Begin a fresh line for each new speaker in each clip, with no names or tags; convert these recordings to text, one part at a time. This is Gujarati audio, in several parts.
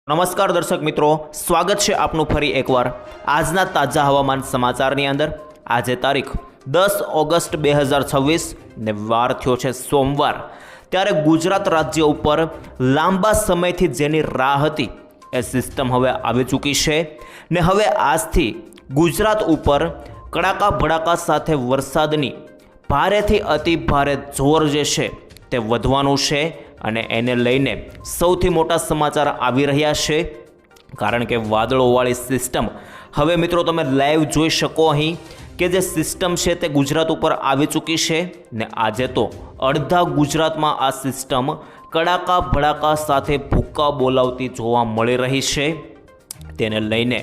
નમસ્કાર દર્શક મિત્રો, સ્વાગત છે આપનું ફરી એકવાર આજના તાજા હવામાન સમાચારની અંદર। આજે તારીખ 10 ઓગસ્ટ 2026 ને વાર થયો છે સોમવાર। ત્યારે ગુજરાત રાજ્ય ઉપર લાંબા સમયથી જેની રાહ હતી એ સિસ્ટમ હવે આવી ચૂકી છે ને હવે આજથી ગુજરાત ઉપર કડાકા ભડાકા સાથે વરસાદની ભારેથી અતિ ભારે જોર જે છે તે વધવાનું છે અને એને લઈને સૌથી મોટા સમાચાર આવી રહ્યા છે, કારણ કે વાદળોવાળી સિસ્ટમ હવે મિત્રો તમે લાઈવ જોઈ શકો અહીં કે જે સિસ્ટમ છે તે ગુજરાત ઉપર આવી ચૂકી છે ને આજે તો અડધા ગુજરાતમાં આ સિસ્ટમ કડાકા ભડાકા સાથે ભૂક્કા બોલાવતી જોવા મળી રહી છે। તેને લઈને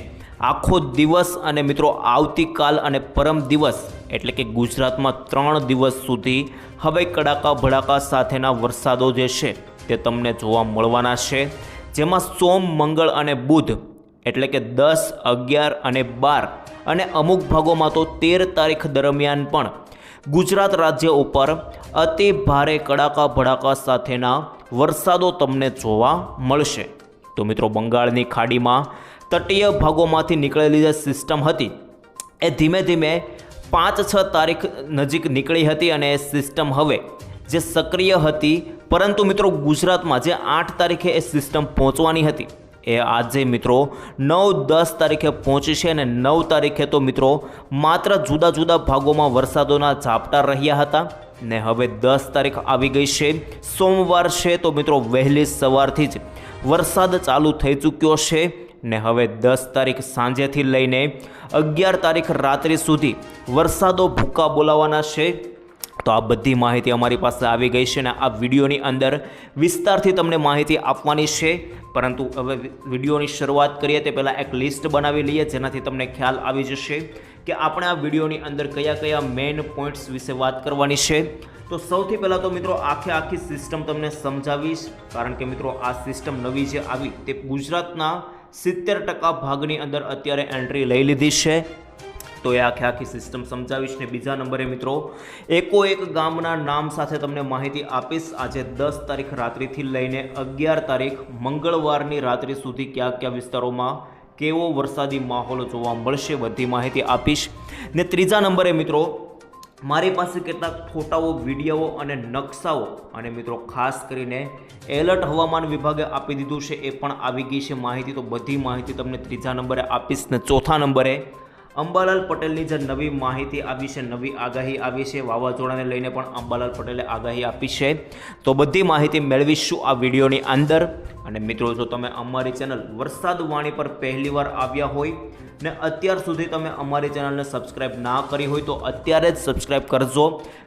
આખો દિવસ અને મિત્રો આવતીકાલ અને પરમ દિવસ એટલે કે ગુજરાતમાં 3 દિવસ સુધી હવે કડાકા ભડાકા સાથેના વરસાદો જે છે તે તમને જોવા મળવાના છે, જેમાં સોમ, મંગળ અને બુધ એટલે કે 10, 11 અને 12 અને અમુક ભાગોમાં તો 13 તારીખ દરમિયાન પણ ગુજરાત રાજ્ય ઉપર અતિ ભારે કડાકા ભડાકા સાથેના વરસાદો તમને જોવા મળશે। તો મિત્રો બંગાળની ખાડીમાં તટીય ભાગોમાંથી નીકળેલી જે સિસ્ટમ હતી એ ધીમે ધીમે 5-6 તારીખ નજીક નીકળી હતી અને એ સિસ્ટમ હવે જે સક્રિય હતી, પરંતુ મિત્રો ગુજરાતમાં જે 8 તારીખે એ સિસ્ટમ પહોંચવાની હતી એ આજે મિત્રો 9-10 તારીખે પહોંચી છે અને 9 તારીખે તો મિત્રો માત્ર જુદા જુદા ભાગોમાં વરસાદોના ઝાપટા રહ્યા હતા ને હવે 10 તારીખ આવી ગઈ છે, સોમવાર છે, તો મિત્રો વહેલી સવારથી જ વરસાદ ચાલુ થઈ ચૂક્યો છે ને હવે 10 તારીખ સાંજેથી લઈને 11 તારીખ રાત્રિ સુધી વરસાદો ભૂક્કા બોલાવવાના છે। તો આ બધી માહિતી અમારી પાસે આવી ગઈ છે ને આ વિડીયોની અંદર વિસ્તારથી તમને માહિતી આપવાની છે, પરંતુ હવે વિડીયોની શરૂઆત કરીએ તે પહેલાં એક લિસ્ટ બનાવી લઈએ જેનાથી તમને ખ્યાલ આવી જશે કે આપણે આ વિડીયોની અંદર કયા કયા મેઇન પોઈન્ટ્સ વિશે વાત કરવાની છે। તો સૌથી પહેલાં તો મિત્રો આખી સિસ્ટમ તમને સમજાવીશ, કારણ કે મિત્રો આ સિસ્ટમ નવી જે આવી તે ગુજરાતના 70% ભાગની અંદર અત્યારે એન્ટ્રી લઈ લીધી છે, તો એ આખી સિસ્ટમ સમજાવીશ ને બીજા નંબરે મિત્રો એકોએક ગામના નામ સાથે તમને માહિતી આપીશ। આજે 10 તારીખ રાત્રિથી લઈને 11 તારીખ મંગળવારની રાત્રિ સુધી કયા વિસ્તારોમાં કેવો વરસાદી માહોલ જોવા મળશે બધી માહિતી આપીશ ને ત્રીજા નંબરે મિત્રો મારી પાસે કેટલાક ફોટાઓ, વિડીયો અને નકશાઓ અને મિત્રો ખાસ કરીને એલર્ટ હવામાન વિભાગે આપી દીધું છે એ પણ આવી ગઈ છે માહિતી, તો બધી માહિતી તમને ત્રીજા નંબરે આપીશ ને ચોથા નંબરે અંબાલાલ પટેલની જે નવી માહિતી આવી છે, નવી આગાહી આવી છે, વાવાઝોડાને લઈને પણ અંબાલાલ પટેલે આગાહી આપી છે, તો બધી માહિતી મેળવીશું આ વિડીયોની અંદર। અને મિત્રો જો તમે અમારી ચેનલ વરસાદ વાણી પર પહેલીવાર આવ્યા હોય ને અત્યાર સુધી તમે અમારી ચેનલને સબસ્ક્રાઈબ ના કરી હોય તો અત્યારે જ સબસ્ક્રાઈબ કરજો,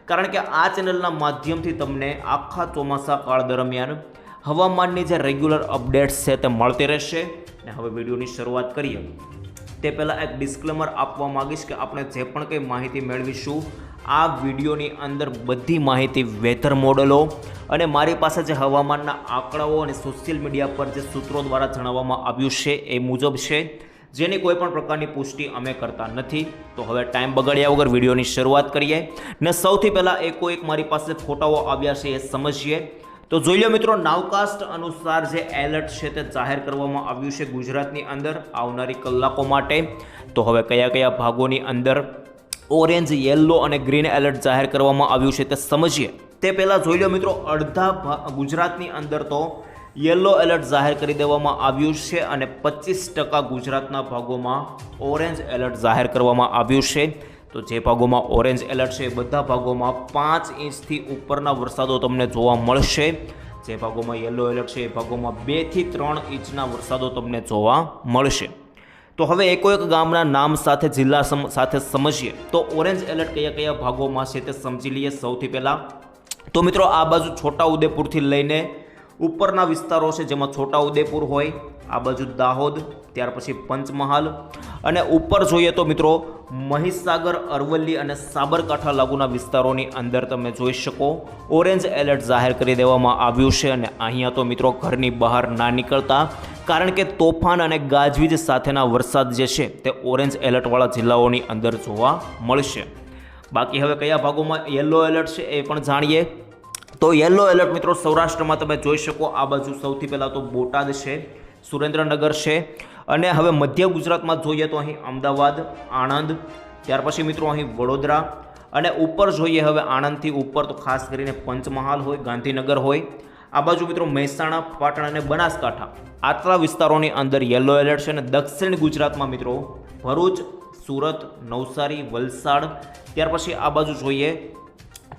કારણ કે આ ચેનલના માધ્યમથી તમને આખા ચોમાસા કાળ દરમિયાન હવામાનની જે રેગ્યુલર અપડેટ્સ છે તે મળતી રહેશે। ને હવે વિડીયોની શરૂઆત કરીએ તે પહેલાં એક ડિસ્ક્લેમર આપવા માગીશ કે આપણે જે પણ કંઈ માહિતી મેળવીશું આ વિડીયોની અંદર બધી માહિતી વેધર મોડલો અને મારી પાસે જે હવામાનના આંકડાઓ અને સોશિયલ મીડિયા પર જે સૂત્રો દ્વારા જણાવવામાં આવ્યું છે એ મુજબ છે, જેની કોઈ પણ પ્રકારની પુષ્ટિ અમે કરતા નથી। તો હવે ટાઈમ બગાડ્યા વગર વિડીયોની શરૂઆત કરીએ ને સૌથી પહેલાં એકોએક મારી પાસે ફોટાઓ આવ્યા છે એ સમજીએ। તો જોઈ લો મિત્રો, નાવકાસ્ટ અનુસાર જે એલર્ટ છે તે જાહેર કરવામાં આવ્યું છે ગુજરાતની અંદર આવનારી કલાકો માટે। તો હવે કયા ભાગોની અંદર ઓરેન્જ, યલો અને ગ્રીન એલર્ટ જાહેર કરવામાં આવ્યું છે તે સમજીએ તે પહેલાં જોઈ લો મિત્રો, અડધા ગુજરાતની અંદર તો યલો એલર્ટ જાહેર કરી દેવામાં આવ્યું છે અને 25% ગુજરાતના ભાગોમાં ઓરેન્જ એલર્ટ જાહેર કરવામાં આવ્યું છે। તો જે ભાગોમાં ઓરેન્જ એલર્ટ છે એ બધા ભાગોમાં 5 ઇંચથી ઉપરના વરસાદો તમને જોવા મળશે, જે ભાગોમાં યલો એલર્ટ છે એ ભાગોમાં 2 થી 3 ઇંચના વરસાદો તમને જોવા મળશે। તો હવે એકોએક ગામના નામ સાથે જિલ્લા સાથે સમજીએ તો ઓરેન્જ એલર્ટ કયા ભાગોમાં છે તે સમજી લઈએ। સૌથી પહેલાં તો મિત્રો આ બાજુ છોટાઉદેપુરથી લઈને ઉપરના વિસ્તારો છે જેમાં છોટાઉદેપુર હોય, આ બાજુ દાહોદ, ત્યાર પછી પંચમહાલ અને ઉપર જોઈએ તો મિત્રો મહીસાગર, અરવલ્લી અને સાબરકાંઠા લાગુના વિસ્તારોની અંદર તમે જોઈ શકો ઓરેન્જ એલર્ટ જાહેર કરી દેવામાં આવ્યું છે અને અહીંયા તો મિત્રો ઘરની બહાર ના નીકળતા, કારણ કે તોફાન અને ગાજવીજ સાથેના વરસાદ જે છે તે ઓરેન્જ એલર્ટવાળા જિલ્લાઓની અંદર જોવા મળશે। બાકી હવે કયા ભાગોમાં યલો એલર્ટ છે એ પણ જાણીએ। તો યલો એલર્ટ મિત્રો સૌરાષ્ટ્રમાં તમે જોઈ શકો આ બાજુ સૌથી પહેલાં તો બોટાદ છે, સુરેન્દ્રનગર છે અને હવે મધ્ય ગુજરાતમાં જોઈએ તો અહીં અમદાવાદ, આણંદ, ત્યાર પછી મિત્રો અહીં વડોદરા અને ઉપર જોઈએ હવે આણંદથી ઉપર તો ખાસ કરીને પંચમહાલ હોય, ગાંધીનગર હોય, આ બાજુ મિત્રો મહેસાણા, પાટણ અને બનાસકાંઠા આટલા વિસ્તારોની અંદર યલો એલર્ટ છે. અને દક્ષિણ ગુજરાતમાં મિત્રો ભરૂચ, સુરત, નવસારી, વલસાડ, ત્યાર પછી આ બાજુ જોઈએ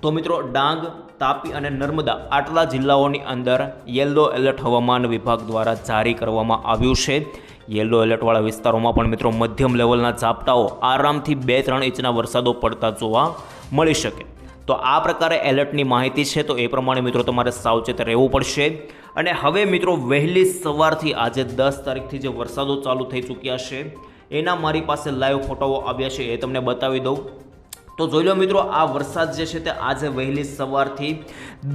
તો મિત્રો ડાંગ, તાપી અને નર્મદા આટલા જિલ્લાઓની અંદર યલો એલર્ટ હવામાન વિભાગ દ્વારા જારી કરવામાં આવ્યું છે. યલો એલર્ટવાળા વિસ્તારોમાં પણ મિત્રો મધ્યમ લેવલના ઝાપટાઓ આરામથી 2-3 ઇંચના વરસાદો પડતા જોવા મળી શકે. તો આ પ્રકારે એલર્ટની માહિતી છે, તો એ પ્રમાણે મિત્રો તમારે સાવચેત રહેવું પડશે. અને હવે મિત્રો વહેલી સવારથી આજે 10 તારીખથી જે વરસાદો ચાલુ થઈ ચૂક્યા છે એના મારી પાસે લાઈવ ફોટોઓ આવ્યા છે, એ તમને બતાવી દઉં. તો જોઈ લો મિત્રો, આ વરસાદ જે છે તે આજે વહેલી સવારથી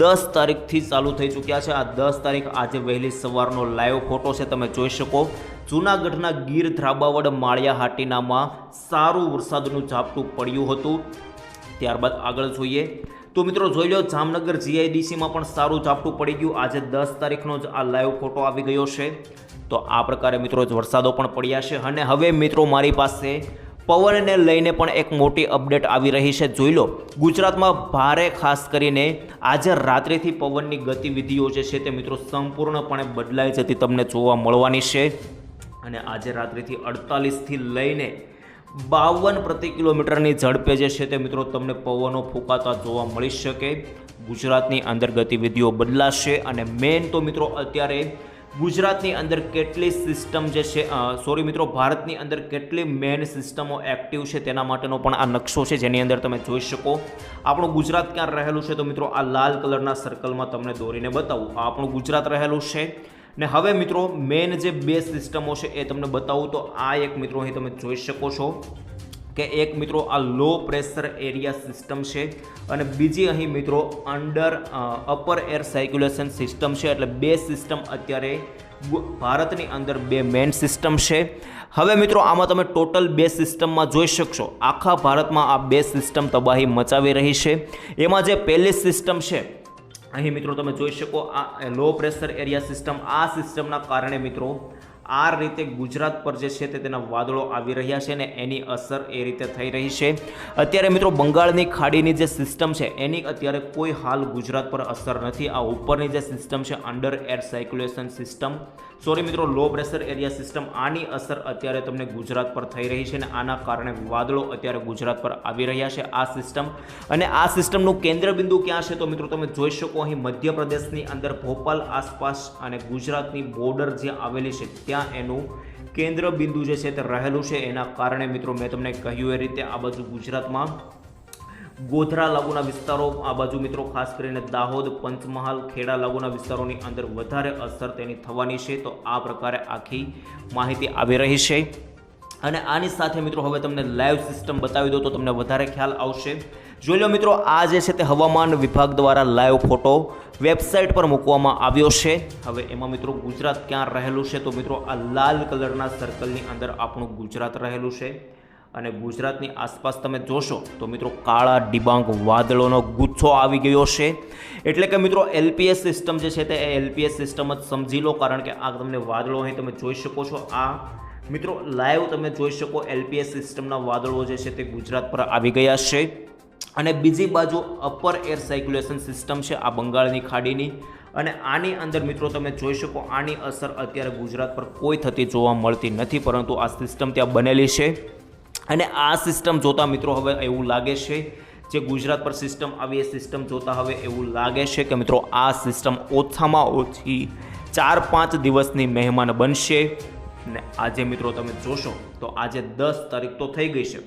10 તારીખથી ચાલુ થઈ ચૂક્યા છે. આ 10 તારીખ આજે વહેલી સવારનો લાઈવ ફોટો છે, તમે જોઈ શકો. જૂનાગઢના ગીર ધ્રાબાવડ માળિયા હાટીનામાં સારું વરસાદનું ઝાપટું પડ્યું હતું. ત્યારબાદ આગળ જોઈએ તો મિત્રો જોઈ લો, જામનગર જીઆઈડીસીમાં પણ સારું ઝાપટું પડી ગયું. આજે 10 તારીખનો જ આ લાઈવ ફોટો આવી ગયો છે. તો આ પ્રકારે મિત્રો વરસાદો પણ પડ્યા છે. અને હવે મિત્રો મારી પાસે પવનને લઈને પણ એક મોટી અપડેટ આવી રહી છે. જોઈ લો, ગુજરાતમાં ભારે ખાસ કરીને આજે રાત્રિથી પવનની ગતિવિધિઓ જે છે તે મિત્રો સંપૂર્ણપણે બદલાઈ જતી તમને જોવા મળવાની છે. અને આજે રાત્રિથી 48થી લઈને 52 પ્રતિ કિલોમીટરની ઝડપે જે છે તે મિત્રો તમને પવનો ફૂંકાતા જોવા મળી શકે. ગુજરાતની અંદર ગતિવિધિઓ બદલાશે. અને મેન તો મિત્રો અત્યારે ગુજરાતની અંદર કેટલી સિસ્ટમ જે છે મિત્રો ભારતની અંદર કેટલી મેન સિસ્ટમો એક્ટિવ છે તેના માટેનો પણ આ નકશો છે, જેની અંદર તમે જોઈ શકો. આપણું ગુજરાત ક્યાં રહેલું છે તો મિત્રો આ લાલ કલરના સર્કલમાં તમને દોરીને બતાવું, આ આપણું ગુજરાત રહેલું છે. ને હવે મિત્રો મેન જે 2 સિસ્ટમો છે એ તમને બતાવું. તો આ એક મિત્રો અહીં તમે જોઈ શકો છો કે એક મિત્રો આ લો પ્રેશર એરિયા સિસ્ટમ છે અને બીજી અહીં મિત્રો અપર એર સર્ક્યુલેશન સિસ્ટમ છે. એટલે 2 સિસ્ટમ અત્યારે ભારતની અંદર 2 મેઇન સિસ્ટમ છે. હવે મિત્રો આમાં તમે ટોટલ 2 સિસ્ટમમાં જોઈ શકશો, આખા ભારતમાં આ 2 સિસ્ટમ તબાહી મચાવી રહી છે. એમાં જે પહેલી સિસ્ટમ છે અહીં મિત્રો તમે જોઈ શકો, આ લો પ્રેશર એરિયા સિસ્ટમ, આ સિસ્ટમના કારણે મિત્રો આ રીતે ગુજરાત પર જે છે તેના વાદળો આવી રહ્યા છે અને એની અસર એ રીતે થઈ રહી છે. અત્યારે મિત્રો બંગાળની ખાડીની જે સિસ્ટમ છે એની અત્યારે કોઈ હાલ ગુજરાત પર અસર નથી. આ ઉપરની જે સિસ્ટમ છે અંડર એર સર્ક્યુલેશન સિસ્ટમ, મિત્રો લો પ્રેશર એરિયા સિસ્ટમ, આની અસર અત્યારે તમને ગુજરાત પર થઈ રહી છે અને આના કારણે વાદળો અત્યારે ગુજરાત પર આવી રહ્યા છે આ સિસ્ટમ. અને આ સિસ્ટમનું કેન્દ્ર બિંદુ ક્યાં છે તો મિત્રો તમે જોઈ શકો, અહીં મધ્યપ્રદેશની અંદર ભોપાલ આસપાસ અને ગુજરાતની બોર્ડર જ્યાં આવેલી છે ત્યાં એનું કેન્દ્ર બિંદુ જે છે તે રહેલું છે. એના કારણે મિત્રો મેં તમને કહ્યું એ રીતે આ બાજુ ગુજરાતમાં ગોધરા લાગુના વિસ્તારો, આ બાજુ મિત્રો ખાસ કરીને દાહોદ, પંચમહાલ, ખેડા લાગુના વિસ્તારોની અંદર વધારે અસર તેની થવાની છે. તો આ પ્રકારે આખી માહિતી આવી રહી છે. અને આની સાથે મિત્રો હવે તમને લાઈવ સિસ્ટમ બતાવી દો તો તમને વધારે ખ્યાલ આવશે. જોઈ લો મિત્રો, આ જે છે તે હવામાન વિભાગ દ્વારા લાઈવ ફોટો વેબસાઇટ પર મૂકવામાં આવ્યો છે. હવે એમાં મિત્રો ગુજરાત ક્યાં રહેલું છે તો મિત્રો આ લાલ કલરના સર્કલની અંદર આપણું ગુજરાત રહેલું છે. અને ગુજરાતની આસપાસ તમે જોશો તો મિત્રો કાળા ડિબાંગ વાદળોનો ગુચ્છો આવી ગયો છે. એટલે કે મિત્રો એલપીએસ સિસ્ટમ જે છે તે એલપીએસ સિસ્ટમ જ સમજી લો, કારણ કે આ તમને વાદળો અહીં તમે જોઈ શકો છો. આ મિત્રો લાઈવ તમે જોઈ શકો, એલપીએસ સિસ્ટમના વાદળો જે છે તે ગુજરાત પર આવી ગયા છે. અને બીજી બાજુ અપર એર સર્ક્યુલેશન સિસ્ટમ છે આ બંગાળની ખાડીની, અને આની અંદર મિત્રો તમે જોઈ શકો આની અસર અત્યારે ગુજરાત પર કોઈ થતી જોવા મળતી નથી, પરંતુ આ સિસ્ટમ ત્યાં બનેલી છે. અને આ સિસ્ટમ જોતા મિત્રો હવે એવું લાગે છે, જે ગુજરાત પર સિસ્ટમ આવી એ સિસ્ટમ જોતા હવે એવું લાગે છે કે મિત્રો આ સિસ્ટમ ઓછામાં ઓછી 4-5 દિવસની મહેમાન બનશે. અને આજે મિત્રો તમે જોશો તો આજે 10 તારીખ તો થઈ ગઈ છે.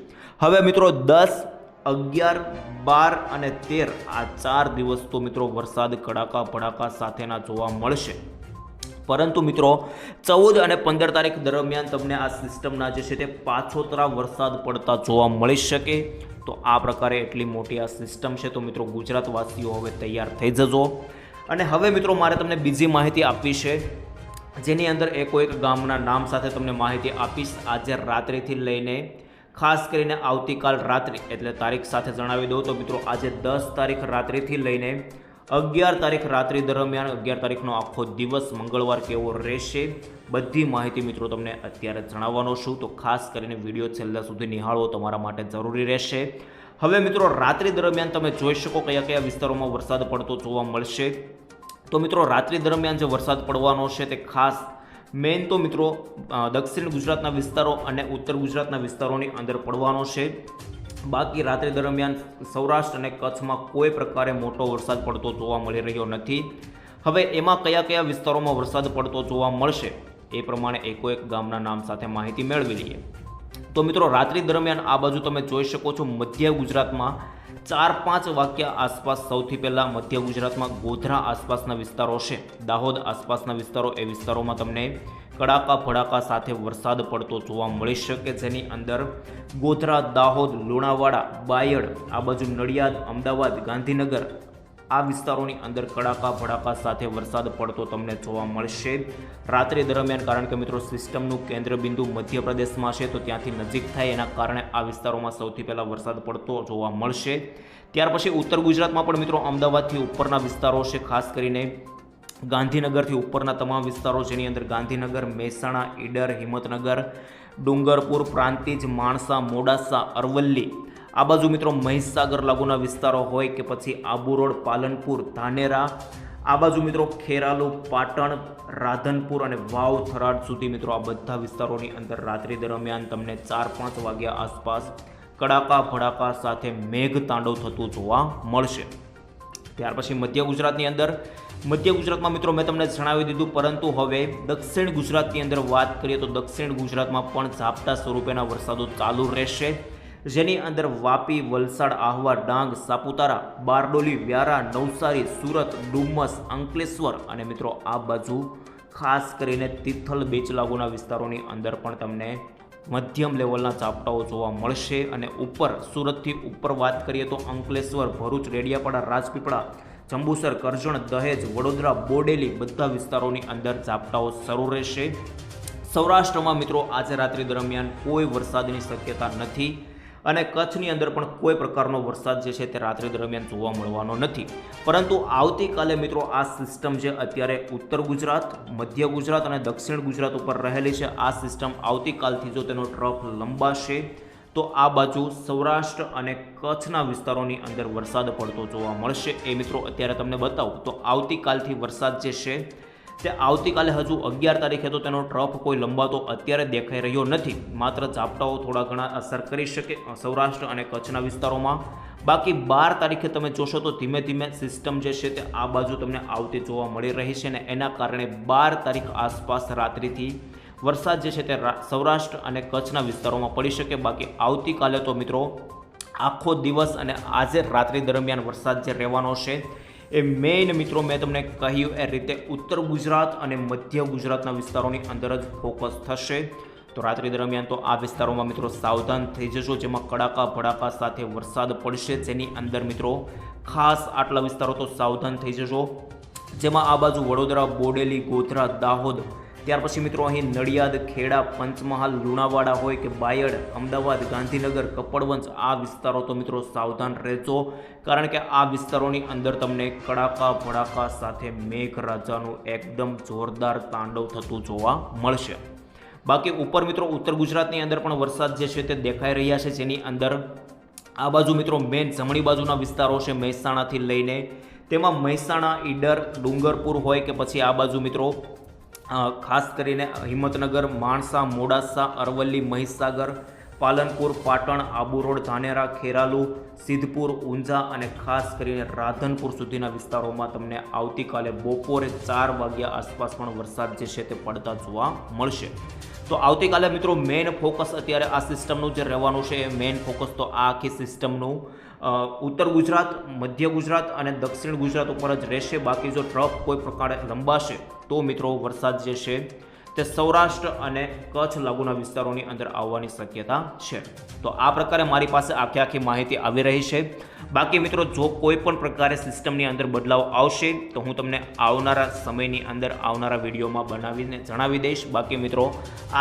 હવે મિત્રો 10, 11, 12 અને 13 આ 4 દિવસ તો મિત્રો વરસાદ કડાકા ભડાકા સાથેના જોવા મળશે. પરંતુ મિત્રો 14 અને 15 તારીખ દરમિયાન તમને આ સિસ્ટમના જે છે તે પાછોતરા વરસાદ પડતા જોવા મળી શકે. તો આ પ્રકારે એટલી મોટી આ સિસ્ટમ છે. તો મિત્રો ગુજરાતવાસીઓ હવે તૈયાર થઈ જજો. અને હવે મિત્રો મારે તમને બીજી માહિતી આપવી છે, જેની અંદર એક ગામના નામ સાથે તમને માહિતી આપીશ. આજે રાત્રિથી લઈને ખાસ કરીને આવતીકાલ રાત્રિ એટલે તારીખ સાથે જણાવી દઉં તો મિત્રો આજે 10 તારીખ રાત્રિથી લઈને 11 તારીખ રાત્રિ દરમિયાન 11 તારીખનો આખો દિવસ મંગળવાર કેવો રહેશે બધી માહિતી મિત્રો તમને અત્યારે જણાવવાનો છું, તો ખાસ કરીને વિડીયો છેલ્લા સુધી નિહાળવો તમારા માટે જરૂરી રહેશે। હવે મિત્રો રાત્રિ દરમિયાન તમે જોઈ શકો કયા કયા વિસ્તારોમાં વરસાદ પડતો જોવા મળશે। તો મિત્રો રાત્રિ દરમિયાન જે વરસાદ પડવાનો છે તે ખાસ મેઇન તો મિત્રો દક્ષિણ ગુજરાતના વિસ્તારો અને ઉત્તર ગુજરાતના વિસ્તારોની અંદર પડવાનો છે। બાકી રાત્રિ દરમિયાન સૌરાષ્ટ્ર અને કચ્છમાં કોઈ પ્રકારે મોટો વરસાદ પડતો જોવા મળી રહ્યો નથી। હવે એમાં કયા કયા વિસ્તારોમાં વરસાદ પડતો જોવા મળશે એ પ્રમાણે એકો એક ગામના નામ સાથે માહિતી મેળવી લઈએ। તો મિત્રો રાત્રિ દરમિયાન આ બાજુ તમે જોઈ શકો છો મધ્ય ગુજરાતમાં 4-5 વાગ્યા આસપાસ સૌથી પહેલાં મધ્ય ગુજરાતમાં ગોધરા આસપાસના વિસ્તારો છે, દાહોદ આસપાસના વિસ્તારો, એ વિસ્તારોમાં તમને કડાકા ભડાકા સાથે વરસાદ પડતો જોવા મળી શકે, જેની અંદર ગોધરા, દાહોદ, લુણાવાડા, બાયડ, આ બાજુ નડિયાદ, અમદાવાદ, ગાંધીનગર આ વિસ્તારોની અંદર કડાકા ભડાકા સાથે વરસાદ પડતો તમને જોવા મળશે રાત્રિ દરમિયાન। કારણ કે મિત્રો સિસ્ટમનું કેન્દ્રબિંદુ મધ્યપ્રદેશમાં છે, તો ત્યાંથી નજીક થાય એના કારણે આ વિસ્તારોમાં સૌથી પહેલાં વરસાદ પડતો જોવા મળશે। ત્યાર પછી ઉત્તર ગુજરાતમાં પણ મિત્રો અમદાવાદથી ઉપરના વિસ્તારો છે, ખાસ કરીને ગાંધીનગરથી ઉપરના તમામ વિસ્તારો, જેની અંદર ગાંધીનગર, મહેસાણા, ઈડર, હિંમતનગર, ડુંગરપુર, પ્રાંતિજ, માણસા, મોડાસા, અરવલ્લી, આ બાજુ મિત્રો મહીસાગર લાગુના વિસ્તારો હોય કે પછી આબુ રોડ, પાલનપુર, ધાનેરા, આ બાજુ મિત્રો ખેરાલુ, પાટણ, રાધનપુર અને વાવ, થરાદ સુધી મિત્રો આ બધા વિસ્તારોની અંદર રાત્રિ દરમિયાન તમને 4-5 વાગ્યા આસપાસ કડાકા ભડાકા સાથે મેઘ તાંડવ થતું જોવા મળશે। ત્યાર પછી મધ્ય ગુજરાતની અંદર મધ્ય ગુજરાતમાં મિત્રો મેં તમને જણાવી દીધું, પરંતુ હવે દક્ષિણ ગુજરાતની અંદર વાત કરીએ તો દક્ષિણ ગુજરાતમાં પણ ઝાપટા સ્વરૂપેના વરસાદો ચાલુ રહેશે, જેની અંદર વાપી, વલસાડ, આહવા, ડાંગ, સાપુતારા, બારડોલી, વ્યારા, નવસારી, સુરત, ડુમસ, અંકલેશ્વર અને મિત્રો આ બાજુ ખાસ કરીને તિથલ, બેચલાગુના વિસ્તારોની અંદર પણ તમને મધ્યમ લેવલના ઝાપટાઓ જોવા મળશે। અને ઉપર સુરતથી ઉપર વાત કરીએ તો અંકલેશ્વર, ભરૂચ, ડેડિયાપાડા, રાજપીપળા, જંબુસર, કરજણ, દહેજ, વડોદરા, બોડેલી બધા વિસ્તારોની અંદર ઝાપટાઓ શરૂ રહેશે। સૌરાષ્ટ્રમાં મિત્રો આજે રાત્રિ દરમિયાન કોઈ વરસાદની શક્યતા નથી અને કચ્છની અંદર પણ કોઈ પ્રકારનો વરસાદ જે છે તે રાત્રિ દરમિયાન જોવા મળવાનો નથી, પરંતુ આવતીકાલે મિત્રો આ સિસ્ટમ જે અત્યારે ઉત્તર ગુજરાત, મધ્ય ગુજરાત અને દક્ષિણ ગુજરાત ઉપર રહેલી છે, આ સિસ્ટમ આવતીકાલથી જો તેનો ટ્રફ લંબાશે તો આ બાજુ સૌરાષ્ટ્ર અને કચ્છના વિસ્તારોની અંદર વરસાદ પડતો જોવા મળશે। એ મિત્રો અત્યારે તમને બતાવું તો આવતીકાલથી વરસાદ જે છે તે આવતીકાલે હજુ 11 તારીખે તો તેનો ટ્રફ કોઈ લંબાતો અત્યારે દેખાઈ રહ્યો નથી, માત્ર ઝાપટાઓ થોડા ઘણા અસર કરી શકે સૌરાષ્ટ્ર અને કચ્છના વિસ્તારોમાં। બાકી 12 તારીખે તમે જોશો તો ધીમે ધીમે સિસ્ટમ જે છે તે આ બાજુ તમને આવતી જોવા મળી રહી છે, અને એના કારણે 12 તારીખ આસપાસ રાત્રિથી વરસાદ જે છે તે સૌરાષ્ટ્ર અને કચ્છના વિસ્તારોમાં પડી શકે। બાકી આવતીકાલે તો મિત્રો આખો દિવસ અને આજે રાત્રિ દરમિયાન વરસાદ જે રહેવાનો છે એ મેઇન મિત્રો મેં તમને કહ્યું એ રીતે ઉત્તર ગુજરાત અને મધ્ય ગુજરાતના વિસ્તારોની અંદર જ ફોકસ થશે। તો રાત્રિ દરમિયાન તો આ વિસ્તારોમાં મિત્રો સાવધાન થઈ જશો, જેમાં કડાકા ભડાકા સાથે વરસાદ પડશે, જેની અંદર મિત્રો ખાસ આટલા વિસ્તારો તો સાવધાન થઈ જશો, જેમાં આ બાજુ વડોદરા, બોડેલી, ગોધરા, દાહોદ, ત્યાર પછી મિત્રો અહીં નડિયાદ, ખેડા, પંચમહાલ, લુણાવાડા હોય કે બાયડ, અમદાવાદ, ગાંધીનગર, કપડવંજ આ વિસ્તારો તો મિત્રો સાવધાન રહેજો, કારણ કે આ વિસ્તારોની અંદર તમને કડાકા ભડાકા સાથે મેઘરાજાનું એકદમ જોરદાર તાંડવ થતું જોવા મળશે। બાકી ઉપર મિત્રો ઉત્તર ગુજરાતની અંદર પણ વરસાદ જે છે તે દેખાઈ રહ્યા છે, જેની અંદર આ બાજુ મિત્રો મેન જમણી બાજુના વિસ્તારો છે મહેસાણાથી લઈને, તેમાં મહેસાણા, ઈડર, ડુંગરપુર હોય કે પછી આ બાજુ મિત્રો ખાસ કરીને હિંમતનગર, માણસા, મોડાસા, અરવલ્લી, મહીસાગર, પાલનપુર, પાટણ, આબુ રોડ, ધાનેરા, ખેરાલુ, સિદ્ધપુર, ઊંઝા અને ખાસ કરીને રાધનપુર સુધીના વિસ્તારોમાં તમને આવતીકાલે બપોરે 4 વાગ્યા આસપાસ પણ વરસાદ જે છે તે પડતા જોવા મળશે। તો આવતીકાલે મિત્રો મેઇન ફોકસ અત્યારે આ સિસ્ટમનું જે રહેવાનું છે એ મેઇન ફોકસ તો આ આખી સિસ્ટમનું ઉત્તર ગુજરાત, મધ્ય ગુજરાત અને દક્ષિણ ગુજરાત ઉપર જ રહેશે। બાકી જો ટ્રફ કોઈ પ્રકારે લંબાશે તો મિત્રો વરસાદ જે છે તે સૌરાષ્ટ્ર અને કચ્છ લાગુના વિસ્તારોની અંદર આવવાની શક્યતા છે। તો આ પ્રકારે મારી પાસે આખી માહિતી આવી રહી છે। બાકી મિત્રો જો કોઈ પણ પ્રકારે સિસ્ટમની અંદર બદલાવ આવશે તો હું તમને આવનારા સમયની અંદર આવનારા વિડીયોમાં બનાવીને જણાવી દઈશ। બાકી મિત્રો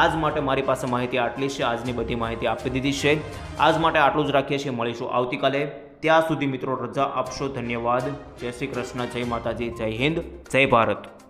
આજ માટે મારી પાસે માહિતી આટલી છે, આજની બધી માહિતી આપી દીધી છે। આજ માટે આટલું જ રાખીએ છીએ, મળીશું આવતીકાલે। ત્યાં સુધી મિત્રો રજા આપશો. ધન્યવાદ. જય શ્રી કૃષ્ણ, જય માતાજી, જય હિન્દ, જય ભારત.